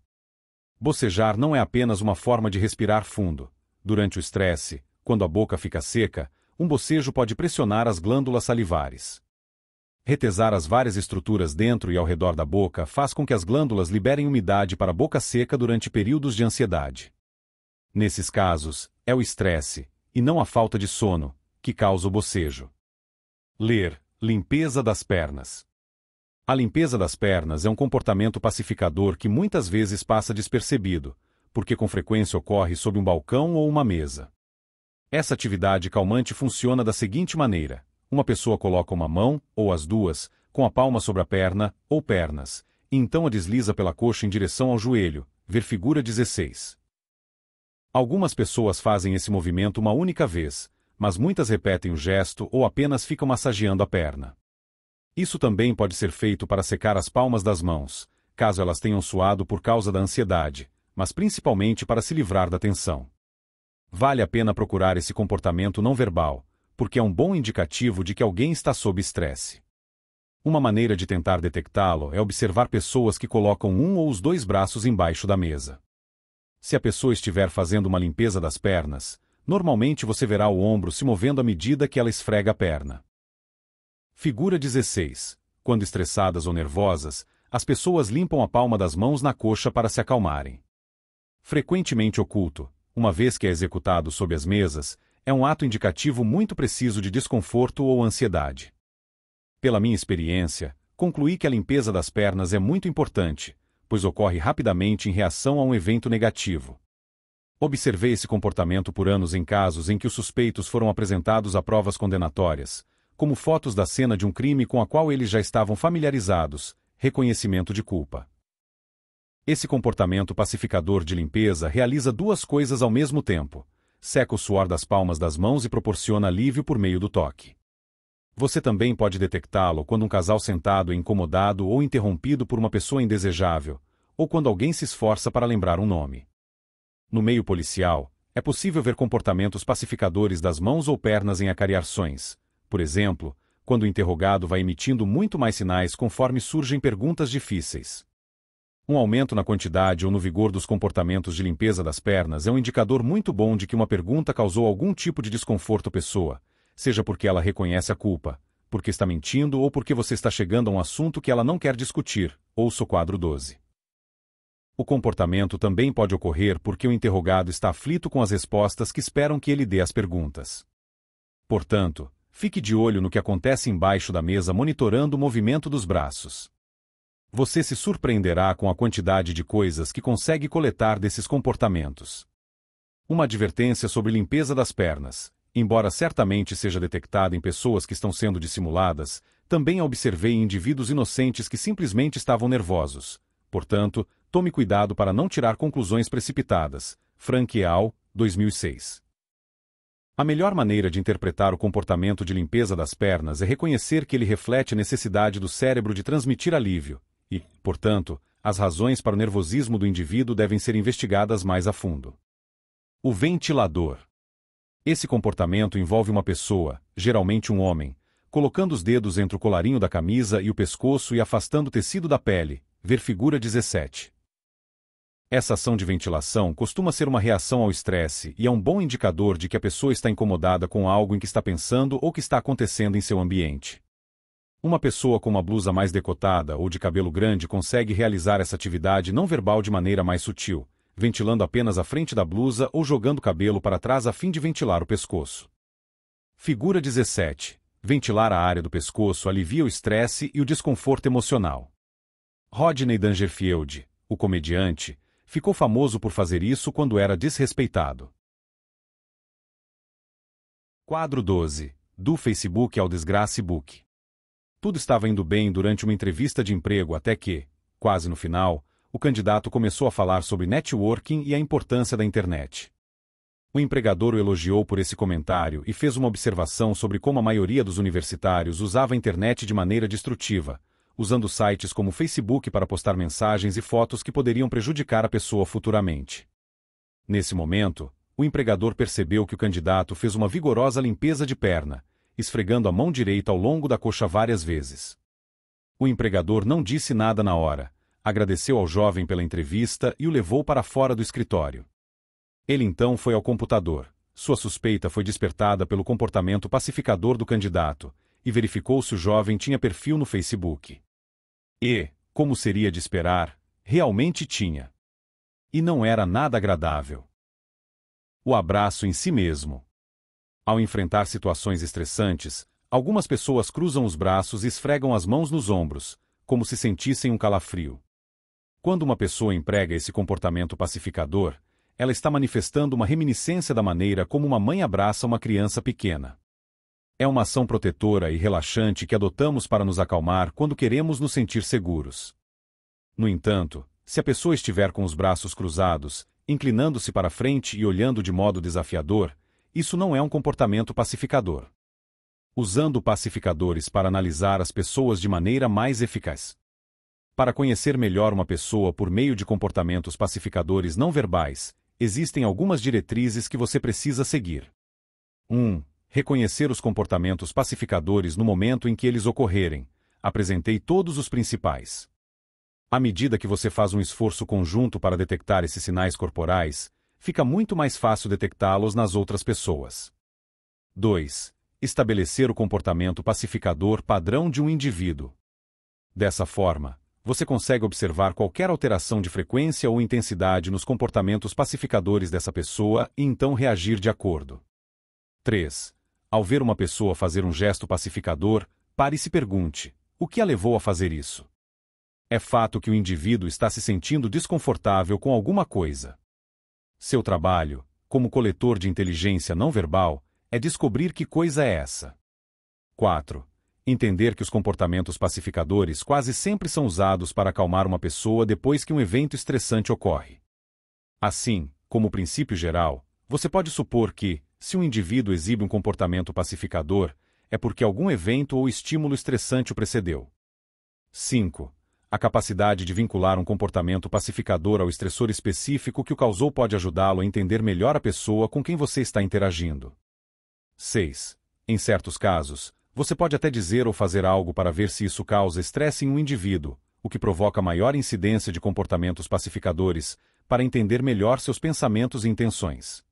Bocejar não é apenas uma forma de respirar fundo. Durante o estresse, quando a boca fica seca, um bocejo pode pressionar as glândulas salivares. Retesar as várias estruturas dentro e ao redor da boca faz com que as glândulas liberem umidade para a boca seca durante períodos de ansiedade. Nesses casos, é o estresse, e não a falta de sono, que causa o bocejo. Ler. Limpeza das pernas. A limpeza das pernas é um comportamento pacificador que muitas vezes passa despercebido, porque com frequência ocorre sob um balcão ou uma mesa. Essa atividade calmante funciona da seguinte maneira: uma pessoa coloca uma mão, ou as duas, com a palma sobre a perna, ou pernas, e então a desliza pela coxa em direção ao joelho, ver figura 16. Algumas pessoas fazem esse movimento uma única vez, mas muitas repetem o gesto ou apenas ficam massageando a perna. Isso também pode ser feito para secar as palmas das mãos, caso elas tenham suado por causa da ansiedade, mas principalmente para se livrar da tensão. Vale a pena procurar esse comportamento não verbal, porque é um bom indicativo de que alguém está sob estresse. Uma maneira de tentar detectá-lo é observar pessoas que colocam um ou os dois braços embaixo da mesa. Se a pessoa estiver fazendo uma limpeza das pernas, normalmente você verá o ombro se movendo à medida que ela esfrega a perna. Figura 16. Quando estressadas ou nervosas, as pessoas limpam a palma das mãos na coxa para se acalmarem. Frequentemente oculto, uma vez que é executado sob as mesas, é um ato indicativo muito preciso de desconforto ou ansiedade. Pela minha experiência, concluí que a limpeza das pernas é muito importante, pois ocorre rapidamente em reação a um evento negativo. Observei esse comportamento por anos em casos em que os suspeitos foram apresentados a provas condenatórias, como fotos da cena de um crime com a qual eles já estavam familiarizados, reconhecimento de culpa. Esse comportamento pacificador de limpeza realiza duas coisas ao mesmo tempo: seca o suor das palmas das mãos e proporciona alívio por meio do toque. Você também pode detectá-lo quando um casal sentado é incomodado ou interrompido por uma pessoa indesejável, ou quando alguém se esforça para lembrar um nome. No meio policial, é possível ver comportamentos pacificadores das mãos ou pernas em acariações, por exemplo, quando o interrogado vai emitindo muito mais sinais conforme surgem perguntas difíceis. Um aumento na quantidade ou no vigor dos comportamentos de limpeza das pernas é um indicador muito bom de que uma pergunta causou algum tipo de desconforto à pessoa, seja porque ela reconhece a culpa, porque está mentindo ou porque você está chegando a um assunto que ela não quer discutir, ouça o quadro 12. O comportamento também pode ocorrer porque o interrogado está aflito com as respostas que esperam que ele dê às perguntas. Portanto, fique de olho no que acontece embaixo da mesa monitorando o movimento dos braços. Você se surpreenderá com a quantidade de coisas que consegue coletar desses comportamentos. Uma advertência sobre limpeza das pernas. Embora certamente seja detectada em pessoas que estão sendo dissimuladas, também a observei em indivíduos inocentes que simplesmente estavam nervosos. Portanto, tome cuidado para não tirar conclusões precipitadas. Frank et al., 2006. A melhor maneira de interpretar o comportamento de limpeza das pernas é reconhecer que ele reflete a necessidade do cérebro de transmitir alívio, e, portanto, as razões para o nervosismo do indivíduo devem ser investigadas mais a fundo. O ventilador. Esse comportamento envolve uma pessoa, geralmente um homem, colocando os dedos entre o colarinho da camisa e o pescoço e afastando o tecido da pele, ver figura 17. Essa ação de ventilação costuma ser uma reação ao estresse e é um bom indicador de que a pessoa está incomodada com algo em que está pensando ou que está acontecendo em seu ambiente. Uma pessoa com uma blusa mais decotada ou de cabelo grande consegue realizar essa atividade não verbal de maneira mais sutil, ventilando apenas a frente da blusa ou jogando o cabelo para trás a fim de ventilar o pescoço. Figura 17. Ventilar a área do pescoço alivia o estresse e o desconforto emocional. Rodney Dangerfield, o comediante, ficou famoso por fazer isso quando era desrespeitado. Quadro 12. Do Facebook ao Desgracebook. Tudo estava indo bem durante uma entrevista de emprego até que, quase no final, o candidato começou a falar sobre networking e a importância da internet. O empregador o elogiou por esse comentário e fez uma observação sobre como a maioria dos universitários usava a internet de maneira destrutiva, usando sites como o Facebook para postar mensagens e fotos que poderiam prejudicar a pessoa futuramente. Nesse momento, o empregador percebeu que o candidato fez uma vigorosa limpeza de perna, esfregando a mão direita ao longo da coxa várias vezes. O empregador não disse nada na hora, agradeceu ao jovem pela entrevista e o levou para fora do escritório. Ele então foi ao computador. Sua suspeita foi despertada pelo comportamento pacificador do candidato, e verificou se o jovem tinha perfil no Facebook. E, como seria de esperar, realmente tinha. E não era nada agradável. O abraço em si mesmo. Ao enfrentar situações estressantes, algumas pessoas cruzam os braços e esfregam as mãos nos ombros, como se sentissem um calafrio. Quando uma pessoa emprega esse comportamento pacificador, ela está manifestando uma reminiscência da maneira como uma mãe abraça uma criança pequena. É uma ação protetora e relaxante que adotamos para nos acalmar quando queremos nos sentir seguros. No entanto, se a pessoa estiver com os braços cruzados, inclinando-se para frente e olhando de modo desafiador, isso não é um comportamento pacificador. Usando pacificadores para analisar as pessoas de maneira mais eficaz. Para conhecer melhor uma pessoa por meio de comportamentos pacificadores não verbais, existem algumas diretrizes que você precisa seguir. 1. Reconhecer os comportamentos pacificadores no momento em que eles ocorrerem. Apresentei todos os principais. À medida que você faz um esforço conjunto para detectar esses sinais corporais, fica muito mais fácil detectá-los nas outras pessoas. 2. Estabelecer o comportamento pacificador padrão de um indivíduo. Dessa forma, você consegue observar qualquer alteração de frequência ou intensidade nos comportamentos pacificadores dessa pessoa e então reagir de acordo. 3. Ao ver uma pessoa fazer um gesto pacificador, pare e se pergunte: o que a levou a fazer isso? É fato que o indivíduo está se sentindo desconfortável com alguma coisa. Seu trabalho, como coletor de inteligência não verbal, é descobrir que coisa é essa. 4. Entender que os comportamentos pacificadores quase sempre são usados para acalmar uma pessoa depois que um evento estressante ocorre. Assim, como princípio geral, você pode supor que, se um indivíduo exibe um comportamento pacificador, é porque algum evento ou estímulo estressante o precedeu. 5. A capacidade de vincular um comportamento pacificador ao estressor específico que o causou pode ajudá-lo a entender melhor a pessoa com quem você está interagindo. 6. Em certos casos, você pode até dizer ou fazer algo para ver se isso causa estresse em um indivíduo, o que provoca maior incidência de comportamentos pacificadores, para entender melhor seus pensamentos e intenções.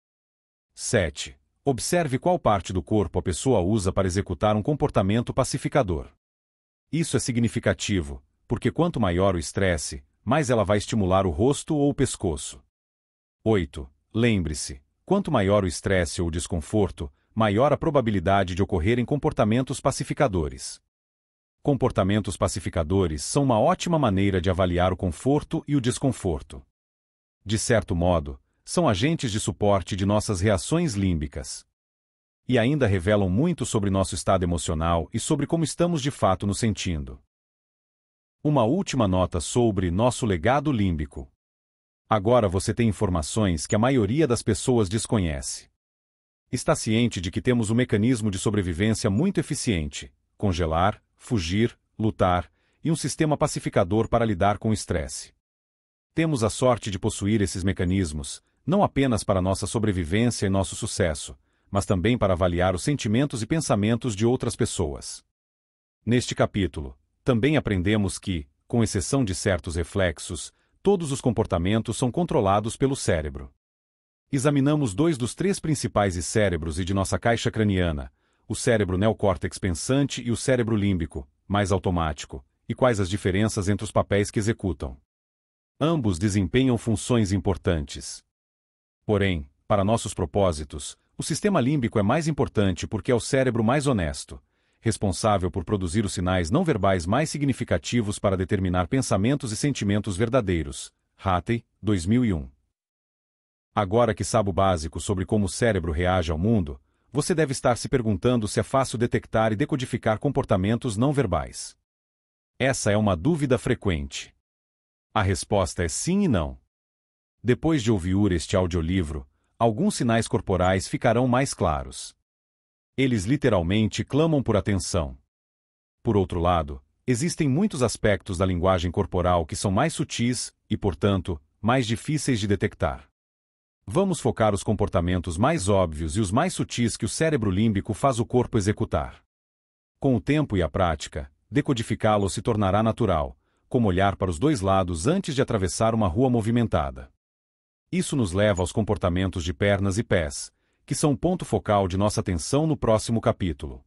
7. Observe qual parte do corpo a pessoa usa para executar um comportamento pacificador. Isso é significativo, porque quanto maior o estresse, mais ela vai estimular o rosto ou o pescoço. 8. Lembre-se, quanto maior o estresse ou o desconforto, maior a probabilidade de ocorrerem comportamentos pacificadores. Comportamentos pacificadores são uma ótima maneira de avaliar o conforto e o desconforto. De certo modo, são agentes de suporte de nossas reações límbicas. E ainda revelam muito sobre nosso estado emocional e sobre como estamos de fato nos sentindo. Uma última nota sobre nosso legado límbico. Agora você tem informações que a maioria das pessoas desconhece. Está ciente de que temos um mecanismo de sobrevivência muito eficiente: congelar, fugir, lutar, e um sistema pacificador para lidar com o estresse. Temos a sorte de possuir esses mecanismos, não apenas para nossa sobrevivência e nosso sucesso, mas também para avaliar os sentimentos e pensamentos de outras pessoas. Neste capítulo, também aprendemos que, com exceção de certos reflexos, todos os comportamentos são controlados pelo cérebro. Examinamos 2 dos 3 principais cérebros e de nossa caixa craniana, o cérebro neocórtex pensante e o cérebro límbico, mais automático, e quais as diferenças entre os papéis que executam. Ambos desempenham funções importantes. Porém, para nossos propósitos, o sistema límbico é mais importante porque é o cérebro mais honesto, responsável por produzir os sinais não verbais mais significativos para determinar pensamentos e sentimentos verdadeiros. Ratey, 2001. Agora que sabe o básico sobre como o cérebro reage ao mundo, você deve estar se perguntando se é fácil detectar e decodificar comportamentos não verbais. Essa é uma dúvida frequente. A resposta é sim e não. Depois de ouvir este audiolivro, alguns sinais corporais ficarão mais claros. Eles literalmente clamam por atenção. Por outro lado, existem muitos aspectos da linguagem corporal que são mais sutis e, portanto, mais difíceis de detectar. Vamos focar os comportamentos mais óbvios e os mais sutis que o cérebro límbico faz o corpo executar. Com o tempo e a prática, decodificá-lo se tornará natural, como olhar para os 2 lados antes de atravessar uma rua movimentada. Isso nos leva aos comportamentos de pernas e pés, que são o ponto focal de nossa atenção no próximo capítulo.